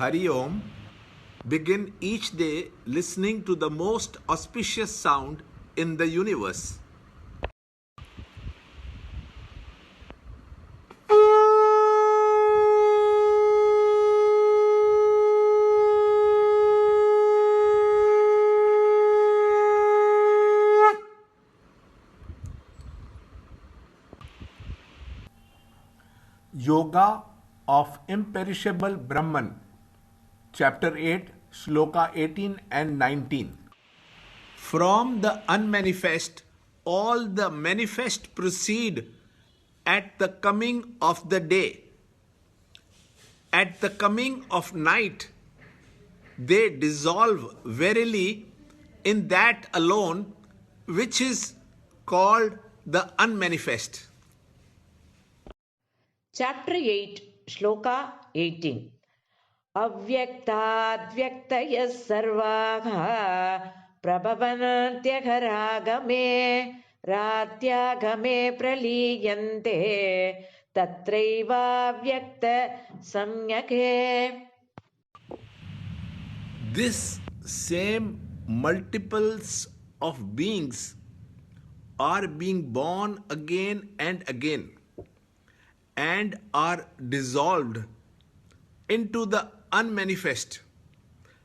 Hari Om, begin each day listening to the most auspicious sound in the universe. Yoga of Imperishable Brahman, Chapter 8, Shloka 18 and 19. From the unmanifest, all the manifest proceed at the coming of the day. At the coming of night, they dissolve verily in that alone which is called the unmanifest. Chapter 8, Shloka 18. Avyaktadyvaktayah sarvaha prabhavantyagharagame ratyagame praliyante tatraiva vyakta samyake. This same multiples of beings are being born again and again and are dissolved into the unmanifest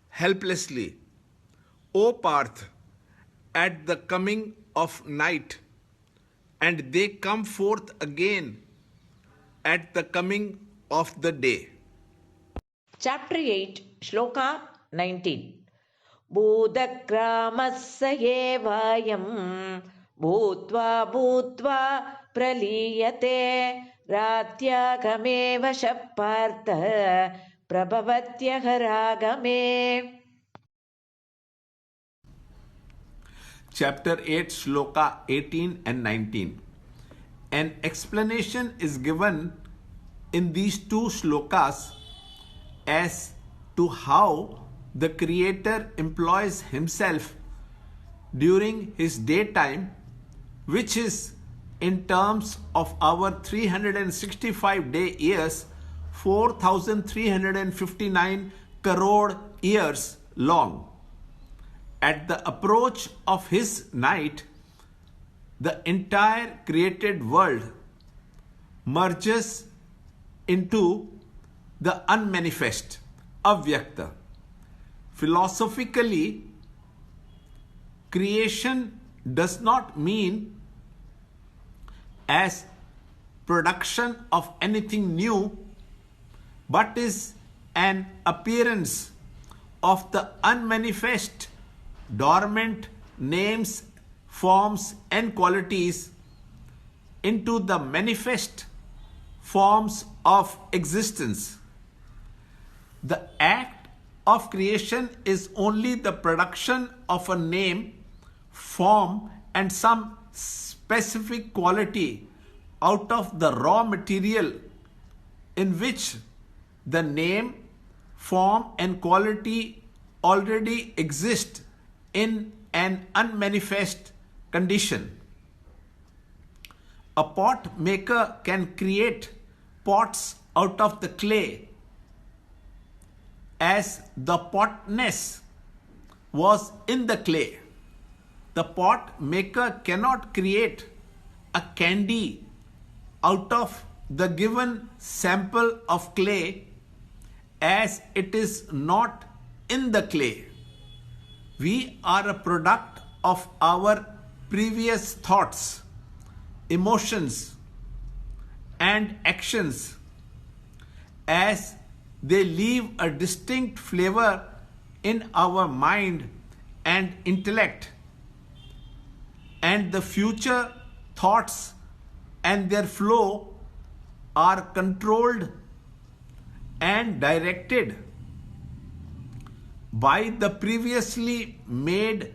helplessly, O Parth, at the coming of night, and they come forth again at the coming of the day. Chapter 8, Shloka 19. Buddhakramasya evayam bhutva bhutva praliyate ratyagame vashapartha prabhavatyagharagame. Chapter 8, Shloka 18 and 19. An explanation is given in these two shlokas as to how the Creator employs Himself during His daytime, which is in terms of our 365-day years, 4,359 crore years long. At the approach of His night, the entire created world merges into the unmanifest, avyakta. Philosophically, creation does not mean as production of anything new, but is an appearance of the unmanifest, dormant names, forms and qualities into the manifest forms of existence. The act of creation is only the production of a name, form and some specific quality out of the raw material in which the name, form and quality already exist in an unmanifest condition. A pot maker can create pots out of the clay, as the potness was in the clay. The pot maker cannot create a candy out of the given sample of clay, as it is not in the clay. We are a product of our previous thoughts, emotions and actions, as they leave a distinct flavor in our mind and intellect, and the future thoughts and their flow are controlled and directed by the previously made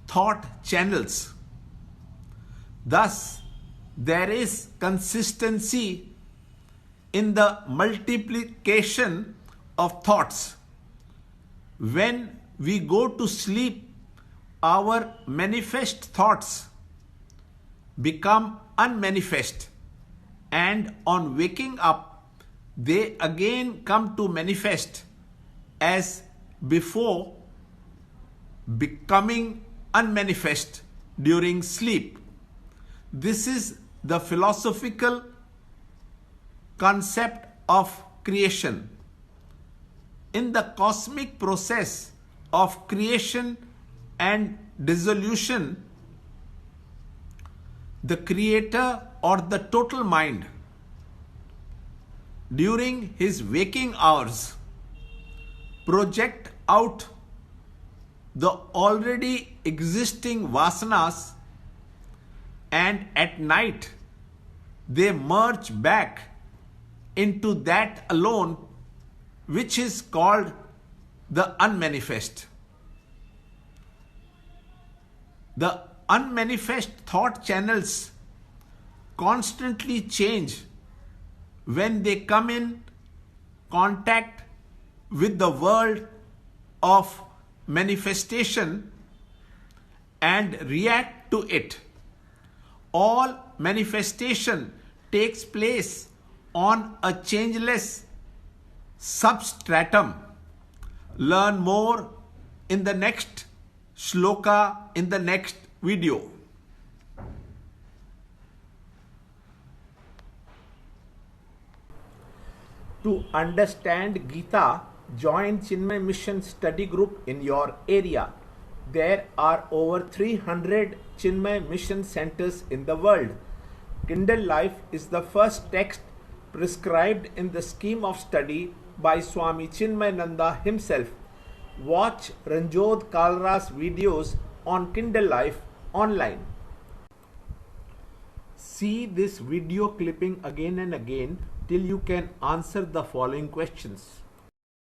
thought channels. Thus, there is consistency in the multiplication of thoughts. When we go to sleep, our manifest thoughts become unmanifest, and on waking up, they again come to manifest as before, becoming unmanifest during sleep. This is the philosophical concept of creation. In the cosmic process of creation and dissolution, the creator or the total mind during his waking hours project out the already existing vasanas, and at night they merge back into that alone which is called the unmanifest. The unmanifest thought channels constantly change when they come in contact with the world of manifestation and react to it. All manifestation takes place on a changeless substratum. Learn more in the next shloka, in the next video. To understand Gita, join Chinmaya Mission study group in your area. There are over 300 Chinmaya Mission centers in the world. Kindle Life is the first text prescribed in the scheme of study by Swami Chinmayananda himself. Watch Ranjod Kalra's videos on Kindle Life online. See this video clipping again and again till you can answer the following questions.